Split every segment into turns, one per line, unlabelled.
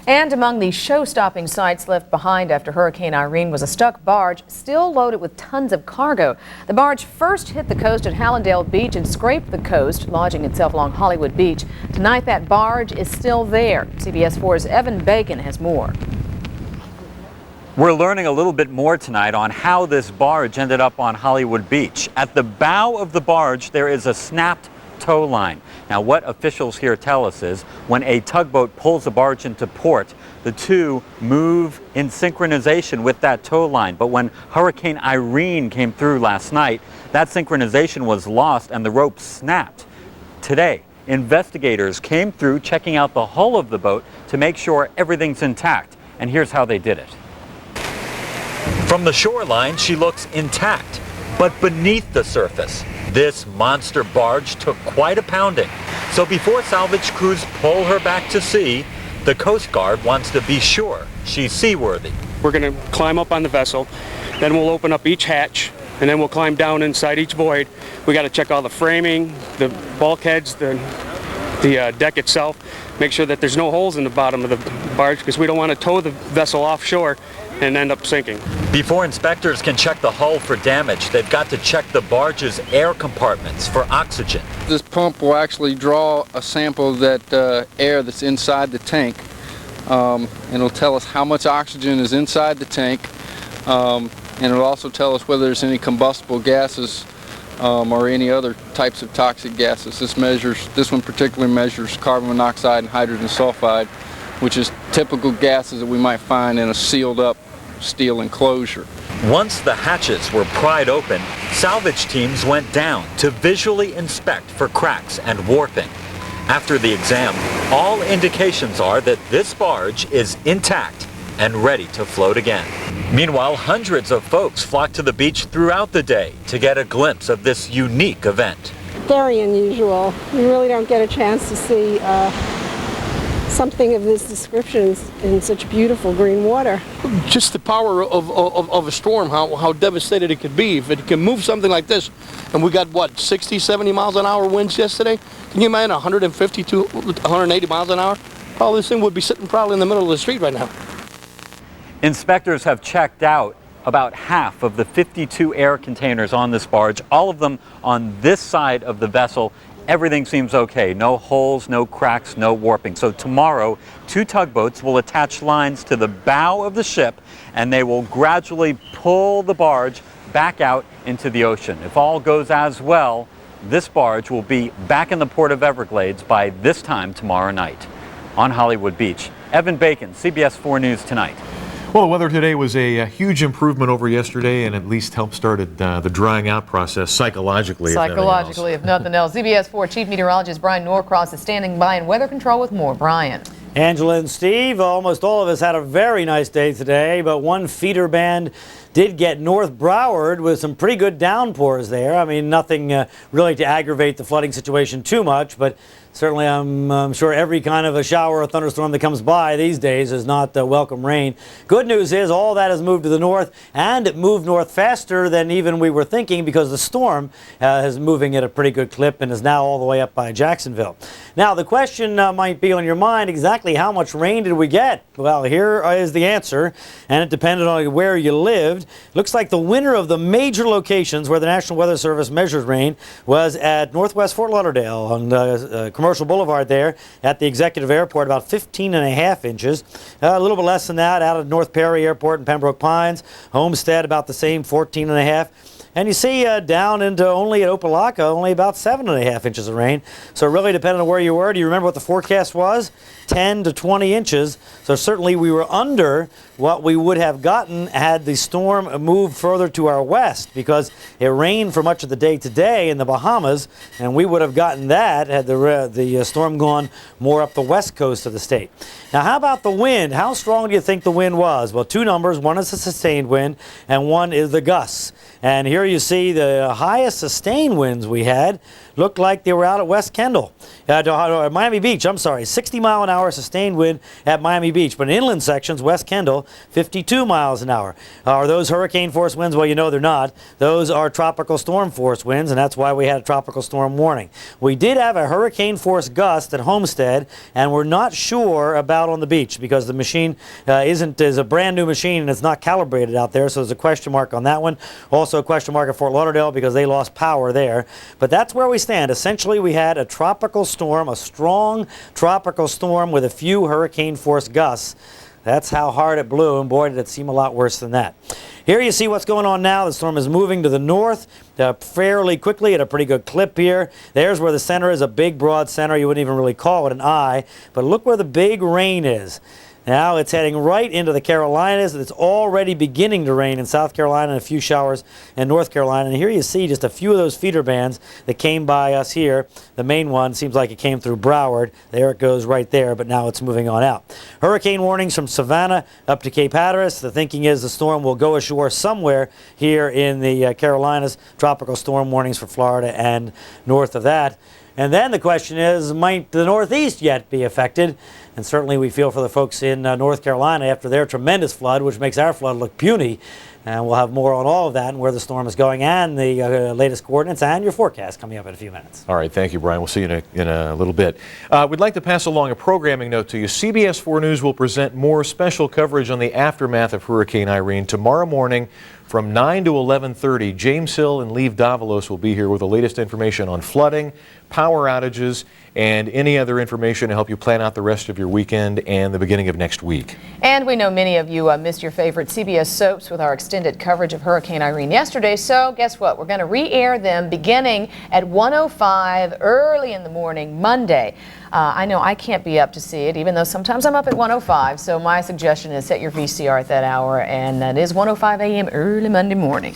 And among the show-stopping sights left behind after Hurricane Irene was a stuck barge still loaded with tons of cargo. The barge first hit the coast at Hallandale Beach and scraped the coast, lodging itself along Hollywood Beach. Tonight, that barge is still there. CBS 4's Evan Bacon has more.
We're learning a little bit more tonight on how this barge ended up on Hollywood Beach. At the bow of the barge, there is a snapped tow line. Now, what officials here tell us is when a tugboat pulls a barge into port, the two move in synchronization with that tow line. But when Hurricane Irene came through last night, that synchronization was lost and the rope snapped. Today, investigators came through checking out the hull of the boat to make sure everything's intact. And here's how they did it. From the shoreline, she looks intact, but beneath the surface, this monster barge took quite a pounding. So before salvage crews pull her back to sea, the Coast Guard wants to be sure she's seaworthy.
We're going to climb up on the vessel, then we'll open up each hatch, and then we'll climb down inside each void. We got to check all the framing, the bulkheads, the deck itself, make sure that there's no holes in the bottom of the barge because we don't want to tow the vessel offshore and end up sinking.
Before inspectors can check the hull for damage, they've got to check the barge's air compartments for oxygen.
This pump will actually draw a sample of that air that's inside the tank, and it'll tell us how much oxygen is inside the tank, and it'll also tell us whether there's any combustible gases or any other types of toxic gases. This one particularly measures carbon monoxide and hydrogen sulfide, which is typical gases that we might find in a sealed up steel enclosure.
Once the hatches were pried open, salvage teams went down to visually inspect for cracks and warping. After the exam, all indications are that this barge is intact and ready to float again. Meanwhile, hundreds of folks flock to the beach throughout the day to get a glimpse of this unique event.
Very unusual. You really don't get a chance to see something of this description in such beautiful green water.
Just the power of a storm, how devastated it could be. If it can move something like this, and we got, what, 60, 70 miles an hour winds yesterday? Can you imagine 150 to 180 miles an hour? Oh, this thing would be sitting probably in the middle of the street right now.
Inspectors have checked out about half of the 52 air containers on this barge, all of them on this side of the vessel. Everything seems okay. No holes, no cracks, no warping. So tomorrow, two tugboats will attach lines to the bow of the ship and they will gradually pull the barge back out into the ocean. If all goes as well, this barge will be back in the port of Everglades by this time tomorrow night. On Hollywood Beach, Evan Bacon, CBS 4 News Tonight.
Well, the weather today was a huge improvement over yesterday and at least helped started the drying out process psychologically.
If nothing else. CBS 4 Chief Meteorologist Brian Norcross is standing by in weather control with more. Brian.
Angela and Steve, almost all of us had a very nice day today, but one feeder band did get North Broward with some pretty good downpours there. I mean, nothing really to aggravate the flooding situation too much, but certainly I'm sure every kind of a shower or thunderstorm that comes by these days is not welcome rain. Good news is all that has moved to the north, and it moved north faster than even we were thinking because the storm is moving at a pretty good clip and is now all the way up by Jacksonville. Now, the question might be on your mind, exactly how much rain did we get? Well, here is the answer, and it depended on where you lived. Looks like the winner of the major locations where the National Weather Service measured rain was at Northwest Fort Lauderdale on Commercial Boulevard there at the Executive Airport, about 15.5 inches. A little bit less than that out of North Perry Airport in Pembroke Pines. Homestead about the same, 14.5. And you see down into only at Opelika, only about 7.5 inches of rain. So it really depended on where you were. Do you remember what the forecast was? 10 to 20 inches. So certainly we were under what we would have gotten had the storm moved further to our west, because it rained for much of the day today in the Bahamas, and we would have gotten that had the storm gone more up the west coast of the state. Now, how about the wind? How strong do you think the wind was? Well, two numbers. One is the sustained wind, and one is the gusts. And here you see the highest sustained winds we had. looked like they were out at West Kendall, Miami Beach, I'm sorry, 60-mile-an-hour sustained wind at Miami Beach. But in inland sections, West Kendall, 52 miles an hour. Are those hurricane force winds? Well, you know they're not. Those are tropical storm force winds, and that's why we had a tropical storm warning. We did have a hurricane force gust at Homestead, and we're not sure about on the beach because the machine is a brand new machine and it's not calibrated out there, so there's a question mark on that one. Also a question mark at Fort Lauderdale because they lost power there. But that's where we stand. Essentially, we had a tropical storm, a strong tropical storm with a few hurricane force gusts. That's how hard it blew, and boy, did it seem a lot worse than that. Here you see what's going on now. The storm is moving to the north fairly quickly at a pretty good clip here. There's where the center is, a big broad center. You wouldn't even really call it an eye, but look where the big rain is. Now it's heading right into the Carolinas. It's already beginning to rain in South Carolina and a few showers in North Carolina. And here you see just a few of those feeder bands that came by us here. The main one seems like it came through Broward. There it goes right there, but now it's moving on out. Hurricane warnings from Savannah up to Cape Hatteras. The thinking is the storm will go ashore somewhere here in the Carolinas. Tropical storm warnings for Florida and north of that. And then the question is, might the Northeast yet be affected? And certainly we feel for the folks in North Carolina after their tremendous flood, which makes our flood look puny. And we'll have more on all of that and where the storm is going and the latest coordinates and your forecast coming up in a few minutes.
All right, thank you, Brian. We'll see you in a little bit. We'd like to pass along a programming note to you. CBS 4 News will present more special coverage on the aftermath of Hurricane Irene tomorrow morning from 9 to 11:30. James Hill and Leave Davalos will be here with the latest information on flooding, power outages, and any other information to help you plan out the rest of your weekend and the beginning of next week.
And we know many of you missed your favorite CBS soaps with our extended coverage of Hurricane Irene yesterday. So guess what? We're going to re-air them beginning at 1:05 early in the morning, Monday. I know I can't be up to see it, even though sometimes I'm up at 1:05. So my suggestion is set your VCR at that hour, and that is 1:05 a.m. early Monday morning.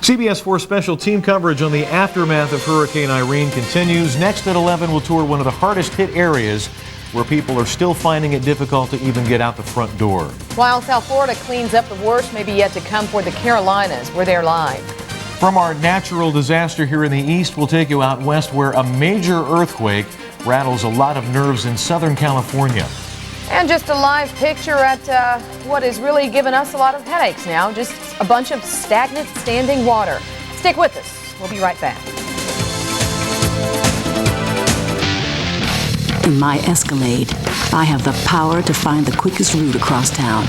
CBS 4 special team coverage on the aftermath of Hurricane Irene continues. Next at 11, we'll tour one of the hardest hit areas where people are still finding it difficult to even get out the front door.
While South Florida cleans up, the worst may be yet to come for the Carolinas. We're there live.
From our natural disaster here in the east, we'll take you out west where a major earthquake rattles a lot of nerves in Southern California.
And just a live picture at what is really giving us a lot of headaches now, just a bunch of stagnant standing water. Stick with us. We'll be right back.
In my Escalade, I have the power to find the quickest route across town,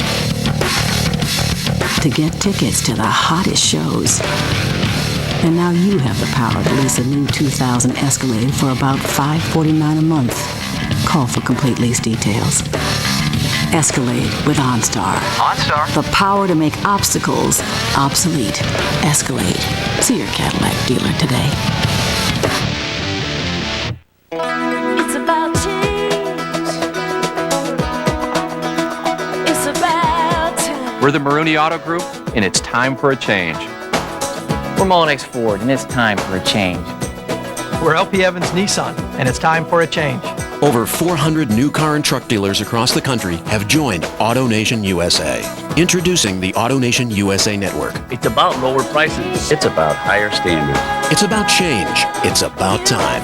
to get tickets to the hottest shows. And now you have the power to lease a new 2000 Escalade for about $549 a month. Call for complete lease details. Escalade with OnStar.
OnStar?
The power to make obstacles obsolete. Escalade. See your Cadillac dealer today.
It's about change. It's about time.
We're the Maroney Auto Group, and it's time for a change.
We're Mullinex Ford, and it's time for a change.
We're LP Evans Nissan, and it's time for a change.
Over 400 new car and truck dealers across the country have joined AutoNation USA. Introducing the AutoNation USA Network.
It's about lower prices. It's about higher standards.
It's about change. It's about time.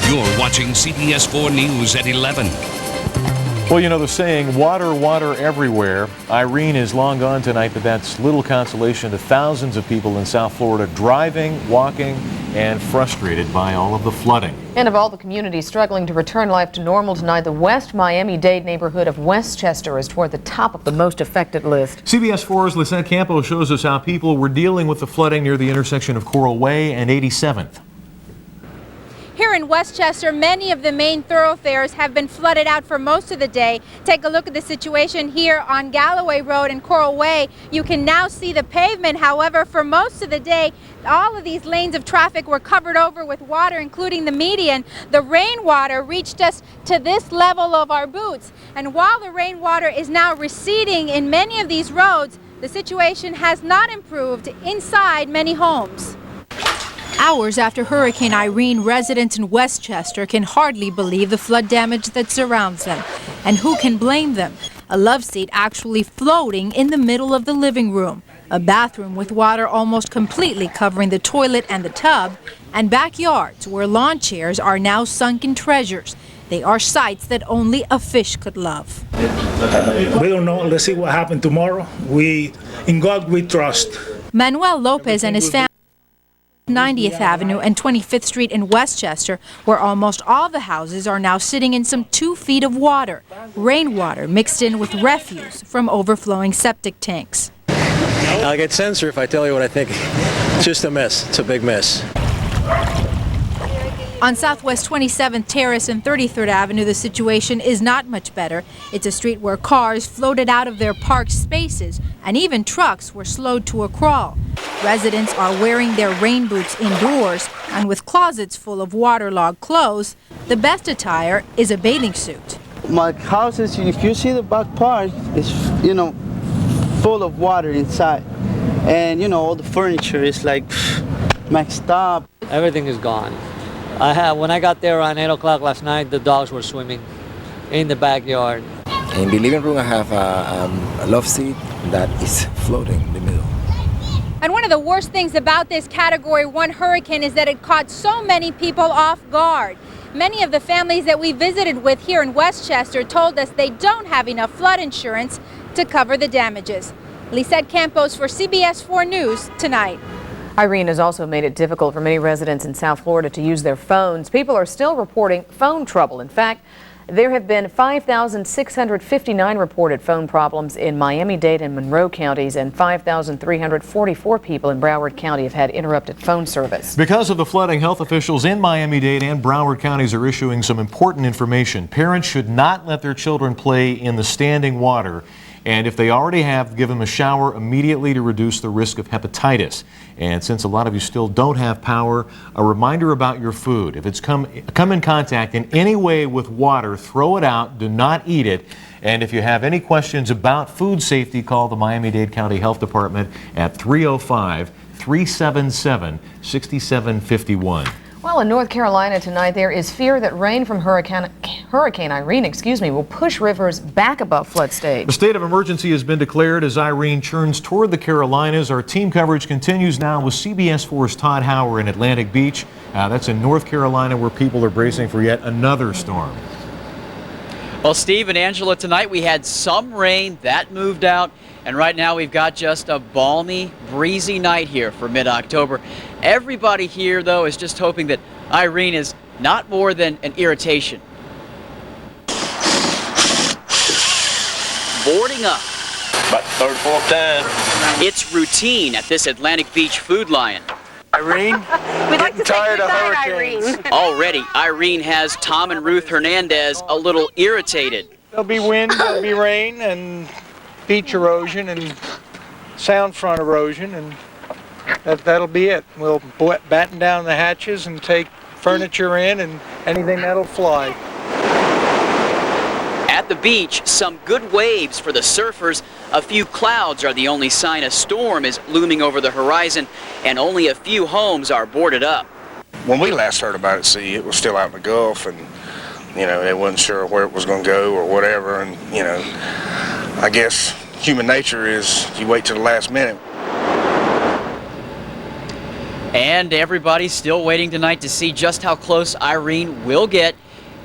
You're watching CBS 4 News at 11.
Well, you know the saying, water, water everywhere. Irene is long gone tonight, but that's little consolation to thousands of people in South Florida driving, walking, and frustrated by all of the flooding.
And of all the communities struggling to return life to normal tonight, the West Miami-Dade neighborhood of Westchester is toward the top of the most affected list.
CBS 4's Lisette Campos shows us how people were dealing with the flooding near the intersection of Coral Way and 87th.
Here in Westchester, many of the main thoroughfares have been flooded out for most of the day. Take a look at the situation here on Galloway Road and Coral Way. You can now see the pavement. However, for most of the day, all of these lanes of traffic were covered over with water, including the median. The rainwater reached us to this level of our boots. And while the rainwater is now receding in many of these roads, the situation has not improved inside many homes. Hours after Hurricane Irene, residents in Westchester can hardly believe the flood damage that surrounds them. And who can blame them? A love seat actually floating in the middle of the living room. a bathroom with water almost completely covering the toilet and the tub, and backyards where lawn chairs are now sunken treasures. They are sights that only a fish could love.
We don't know. Let's see what happens tomorrow. In God we trust.
Manuel Lopez and his family 90th Avenue and 25th Street in Westchester, where almost all the houses are now sitting in some 2 feet of water, rainwater mixed in with refuse from overflowing septic tanks.
I'll get censored if I tell you what I think. It's just a mess. It's a big mess.
On Southwest 27th Terrace and 33rd Avenue, the situation is not much better. It's a street where cars floated out of their parked spaces, and even trucks were slowed to a crawl. Residents are wearing their rain boots indoors, and with closets full of waterlogged clothes, the best attire is a bathing suit.
My house is, if you see the back part, it's, full of water inside. And, all the furniture is like maxed up.
Everything is gone. When I got there around 8 o'clock last night, the dogs were swimming in the backyard.
In the living room, I have a love seat that is floating in the middle.
And one of the worst things about this Category 1 hurricane is that it caught so many people off guard. Many of the families that we visited with here in Westchester told us they don't have enough flood insurance to cover the damages. Lisette Campos for CBS 4 News Tonight.
Irene has also made it difficult for many residents in South Florida to use their phones. People are still reporting phone trouble. In fact, there have been 5,659 reported phone problems in Miami-Dade and Monroe counties, and 5,344 people in Broward County have had interrupted phone service.
Because of the flooding, health officials in Miami-Dade and Broward counties are issuing some important information. Parents should not let their children play in the standing water. And if they already have, give them a shower immediately to reduce the risk of hepatitis. And since a lot of you still don't have power, a reminder about your food. If it's come in contact in any way with water, throw it out, do not eat it. And if you have any questions about food safety, call the Miami-Dade County Health Department at 305-377-6751.
Well, in North Carolina tonight, there is fear that rain from Hurricane Irene, will push rivers back above flood stage.
A state of emergency has been declared as Irene churns toward the Carolinas. Our team coverage continues now with CBS 4's Todd Hauer in Atlantic Beach. That's in North Carolina, where people are bracing for yet another storm.
Well, Steve and Angela, tonight we had some rain that moved out. And right now we've got just a balmy, breezy night here for mid-October. Everybody here, though, is just hoping that Irene is not more than an irritation. Boarding up.
About the third, fourth time.
It's routine at this Atlantic Beach Food Lion.
Irene,
we'd like to say goodnight, Irene.
Already, Irene has Tom and Ruth Hernandez a little irritated.
There'll be wind, there'll be rain, and beach erosion and sound front erosion, and that'll be it. We'll batten down the hatches and take furniture in and anything that'll fly.
At the beach, some good waves for the surfers. A few clouds are the only sign a storm is looming over the horizon, and only a few homes are boarded up.
When we last heard about it, see, it was still out in the Gulf, and they wasn't sure where it was going to go or whatever, and I guess human nature is you wait till the last minute.
And everybody's still waiting tonight to see just how close Irene will get.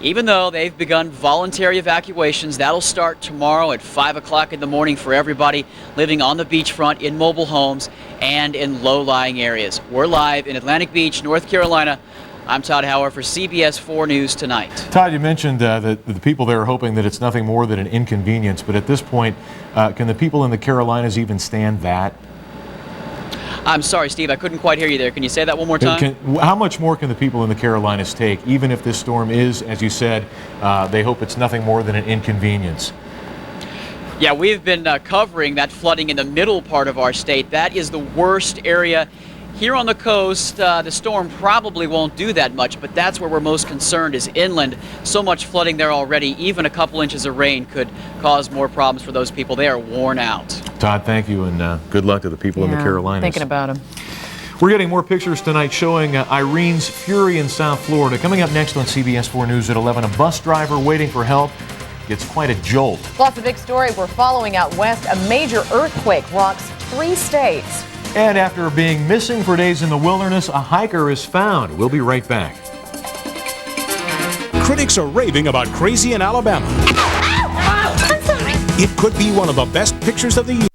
Even though they've begun voluntary evacuations, that'll start tomorrow at 5 o'clock in the morning for everybody living on the beachfront, in mobile homes, and in low-lying areas. We're live in Atlantic Beach, North Carolina. I'm Todd Hauer for CBS 4 News Tonight.
Todd, you mentioned that the people there are hoping that it's nothing more than an inconvenience, but at this point, can the people in the Carolinas even stand that?
I'm sorry, Steve, I couldn't quite hear you there. Can you say that one more time?
How much more can the people in the Carolinas take, even if this storm is, as you said, they hope it's nothing more than an inconvenience?
Yeah, we've been covering that flooding in the middle part of our state. That is the worst area. Here on the coast, the storm probably won't do that much, but that's where we're most concerned is inland. So much flooding there already, even a couple inches of rain could cause more problems for those people. They are worn out.
Todd, thank you, and good luck to the people in the Carolinas.
Thinking about them.
We're getting more pictures tonight showing Irene's fury in South Florida. Coming up next on CBS 4 News at 11, a bus driver waiting for help gets quite a jolt.
Plus, a big story we're following out west. A major earthquake rocks 3 states.
And after being missing for days in the wilderness, a hiker is found. We'll be right back.
Critics are raving about Crazy in Alabama.
I'm sorry.
It could be one of the best pictures of the year.